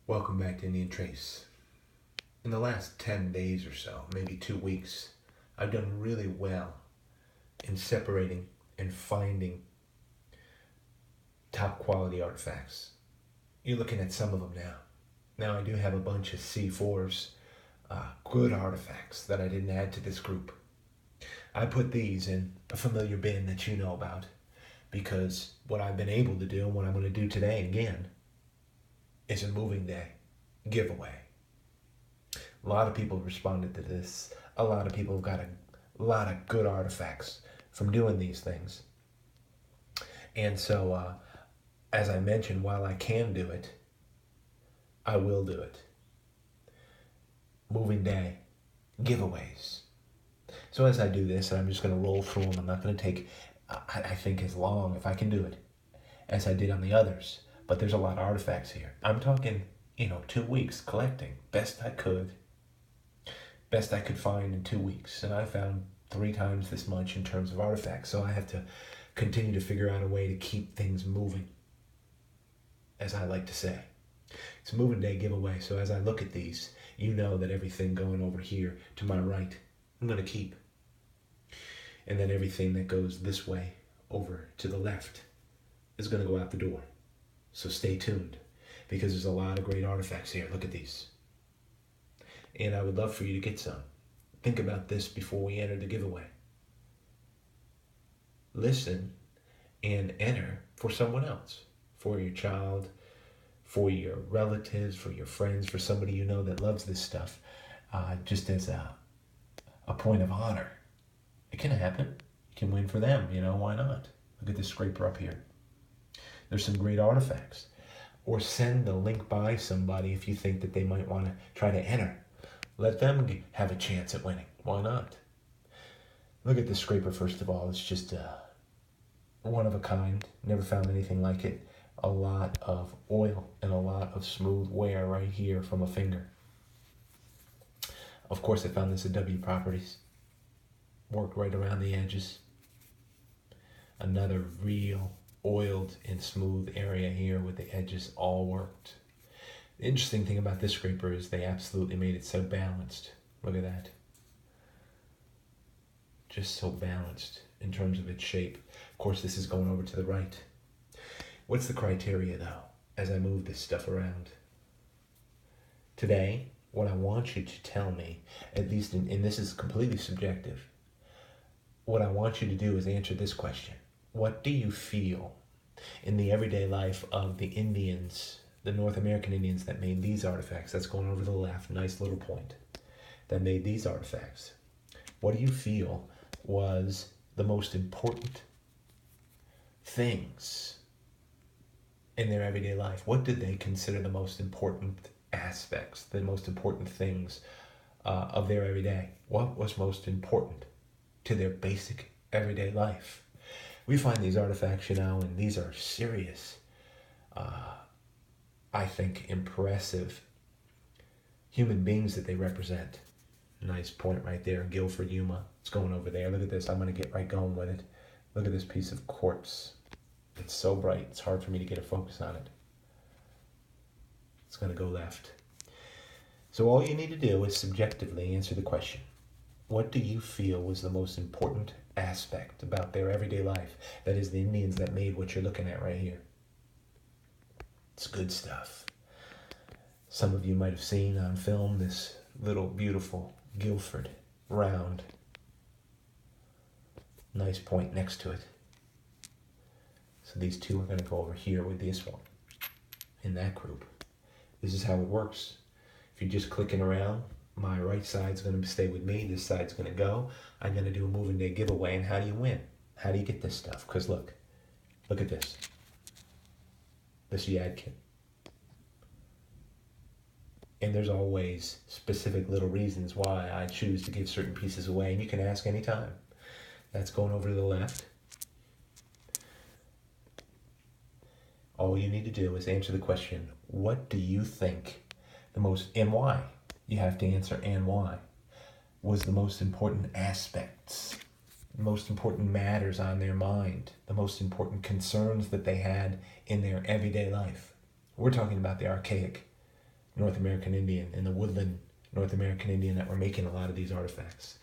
Welcome back to Indian Trace. In the last 10 days or so, maybe 2 weeks, I've done really well in separating and finding top quality artifacts. You're looking at some of them now. Now I do have a bunch of C4s, good artifacts that I didn't add to this group. I put these in a familiar bin that you know about because what I've been able to do and what I'm going to do today again is a moving day giveaway. A lot of people responded to this. A lot of people have got a lot of good artifacts from doing these things. And so, as I mentioned, while I can do it, I will do it. Moving day giveaways. So as I do this, I'm just going to roll through them. I'm not going to take, I think, as long, if I can do it, as I did on the others. But there's a lot of artifacts here. I'm talking, 2 weeks collecting. Best I could find in 2 weeks. And I found 3 times this much in terms of artifacts. So I have to continue to figure out a way to keep things moving, as I like to say. It's a moving day giveaway. So as I look at these, you know that everything going over here to my right, I'm going to keep. And then everything that goes this way over to the left is going to go out the door. So stay tuned, because there's a lot of great artifacts here. Look at these. And I would love for you to get some. Think about this before we enter the giveaway. Listen and enter for someone else, for your child, for your relatives, for your friends, for somebody you know that loves this stuff, just as a point of honor. It can happen. You can win for them, why not? Look at this scraper up here. There's some great artifacts. Or send the link by somebody if you think that they might want to try to enter. Let them have a chance at winning. Why not? Look at this scraper first of all. It's just one of a kind. Never found anything like it. A lot of oil and a lot of smooth wear right here from a finger. Of course, I found this at W Properties. Worked right around the edges. Another real oiled and smooth area here with the edges all worked. The interesting thing about this scraper is they absolutely made it so balanced. Look at that. Just so balanced in terms of its shape. Of course, this is going over to the right. What's the criteria though, as I move this stuff around? Today, what I want you to tell me, at least and this is completely subjective, what I want you to do is answer this question. What do you feel in the everyday life of the Indians, the North American Indians that made these artifacts? That's going over to the left, nice little point, that made these artifacts. What do you feel was the most important things in their everyday life? What did they consider the most important aspects, the most important things of their everyday? What was most important to their basic everyday life? We find these artifacts, and these are serious, I think, impressive human beings that they represent. Nice point right there, Guilford, Yuma. It's going over there. Look at this. I'm going to get right going with it. Look at this piece of quartz. It's so bright, it's hard for me to get a focus on it. It's going to go left. So all you need to do is subjectively answer the question. What do you feel was the most important aspect about their everyday life? That is the Indians that made what you're looking at right here. It's good stuff. Some of you might have seen on film this little beautiful Guilford round. Nice point next to it. So these two are going to go over here with this one in that group. This is how it works. If you're just clicking around, my right side's going to stay with me. This side's going to go. I'm going to do a moving day giveaway. And how do you win? How do you get this stuff? Because look at this. This Yad kit. And there's always specific little reasons why I choose to give certain pieces away. And you can ask anytime. That's going over to the left. All you need to do is answer the question, what do you think the most, and why? You have to answer and why, was the most important aspects, the most important matters on their mind, the most important concerns that they had in their everyday life. We're talking about the archaic North American Indian, in the woodland North American Indian, that we're making a lot of these artifacts.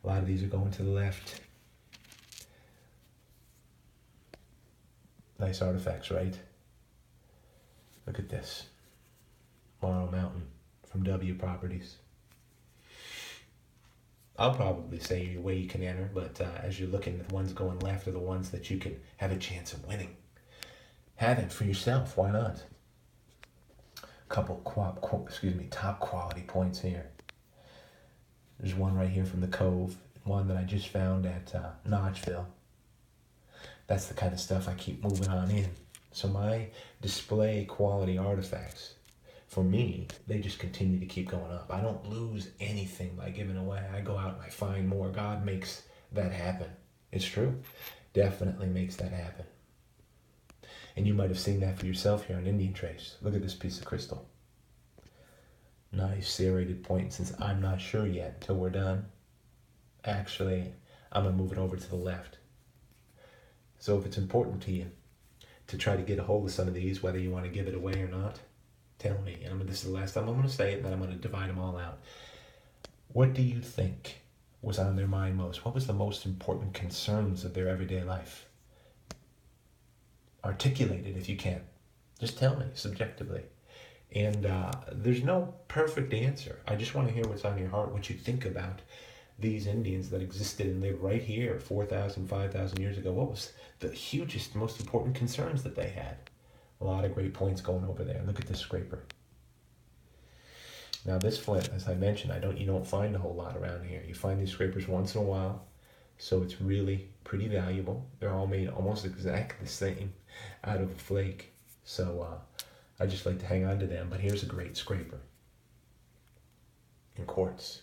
A lot of these are going to the left. Nice artifacts, right? Look at this. Morrow Mountain from W Properties. I'll probably say your way you can enter, but as you're looking, the ones going left are the ones that you can have a chance of winning. Have it for yourself. Why not? Couple top quality points here. There's one right here from the Cove, one that I just found at Notchville. That's the kind of stuff I keep moving on in. So my display quality artifacts, for me, they just continue to keep going up. I don't lose anything by giving away. I go out and I find more. God makes that happen. It's true. Definitely makes that happen. And you might have seen that for yourself here on Indian Trace. Look at this piece of crystal. Nice serrated point, since I'm not sure yet until we're done. Actually, I'm going to move it over to the left. So if it's important to you to try to get a hold of some of these, whether you want to give it away or not, tell me. And this is the last time I'm going to say it, and then I'm going to divide them all out. What do you think was on their mind most? What was the most important concerns of their everyday life? Articulate it if you can. Just tell me subjectively. And there's no perfect answer. I just want to hear what's on your heart, what you think about these Indians that existed and lived right here 4,000, 5,000 years ago. What was the hugest, most important concerns that they had? A lot of great points going over there. Look at this scraper. Now this flint, as I mentioned, you don't find a whole lot around here. You find these scrapers once in a while, so it's really pretty valuable. They're all made almost exactly the same out of a flake. So I just like to hang on to them. But here's a great scraper in quartz.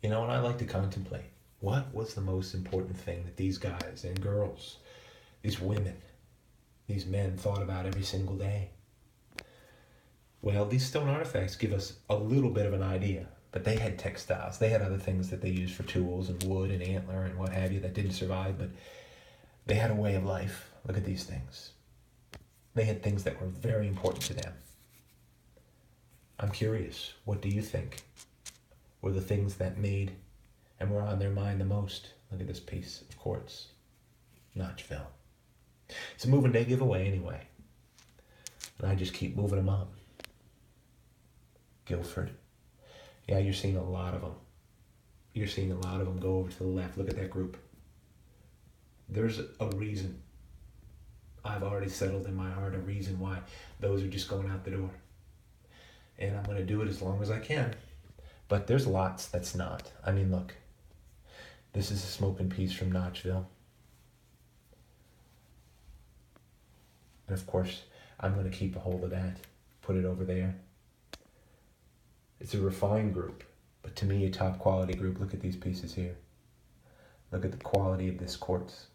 You know, and I like to contemplate, what was the most important thing that these guys and girls, these women, these men thought about every single day? Well, these stone artifacts give us a little bit of an idea, but they had textiles. They had other things that they used for tools and wood and antler and what have you that didn't survive, but they had a way of life. Look at these things. They had things that were very important to them. I'm curious, what do you think were the things that made and were on their mind the most? Look at this piece of quartz. Notchville. It's a moving day giveaway anyway. And I just keep moving them up. Guilford. Yeah, you're seeing a lot of them. You're seeing a lot of them go over to the left. Look at that group. There's a reason. I've already settled in my heart a reason why those are just going out the door. And I'm going to do it as long as I can. But there's lots that's not. I mean, look. This is a smoking piece from Notchville. And of course, I'm going to keep a hold of that. Put it over there. It's a refined group. But to me, a top quality group. Look at these pieces here. Look at the quality of this quartz.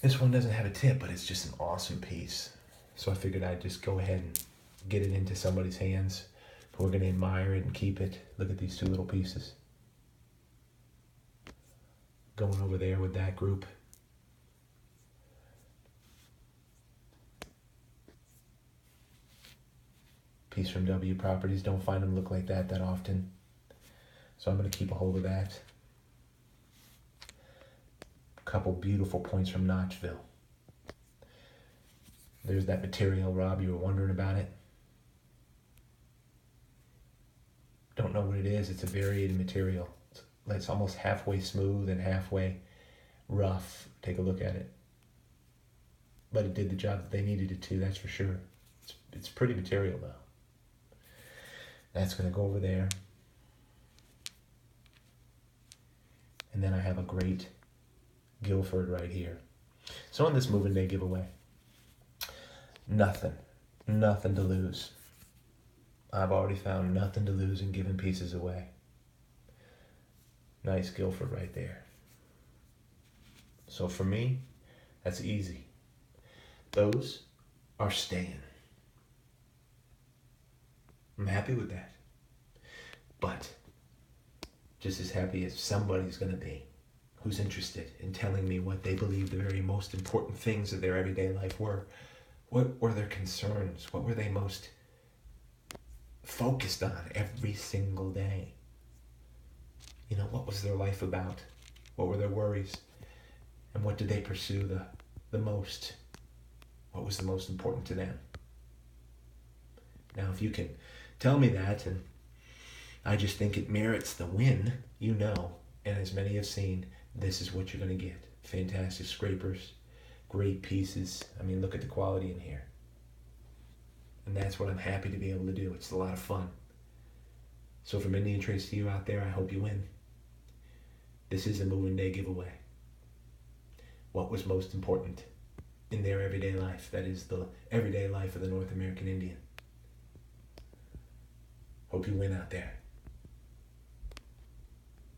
This one doesn't have a tip, but it's just an awesome piece. So I figured I'd just go ahead and get it into somebody's hands who are going to admire it and keep it. Look at these two little pieces. Going over there with that group. Piece from W Properties. Don't find them look like that often. So I'm going to keep a hold of that. Couple beautiful points from Notchville. There's that material, Rob. You were wondering about it. Don't know what it is. It's a varied material. It's almost halfway smooth and halfway rough. Take a look at it. But it did the job that they needed it to, that's for sure. It's pretty material though. That's going to go over there. And then I have a great Guilford right here. So on this moving day giveaway, nothing to lose. I've already found nothing to lose in giving pieces away. Nice Guilford right there. So for me, that's easy. Those are staying. I'm happy with that. But just as happy as somebody's going to be who's interested in telling me what they believe the very most important things of their everyday life were What were their concerns? What were they most focused on every single day? You know, what was their life about? What were their worries? And what did they pursue the most? What was the most important to them? Now, if you can tell me that, and I just think it merits the win, you know, and as many have seen, this is what you're going to get. Fantastic scrapers, great pieces. I mean, look at the quality in here. And that's what I'm happy to be able to do. It's a lot of fun. So from Indian Trace to you out there, I hope you win. This is a Moon Day giveaway. What was most important in their everyday life? That is the everyday life of the North American Indian. Hope you win out there.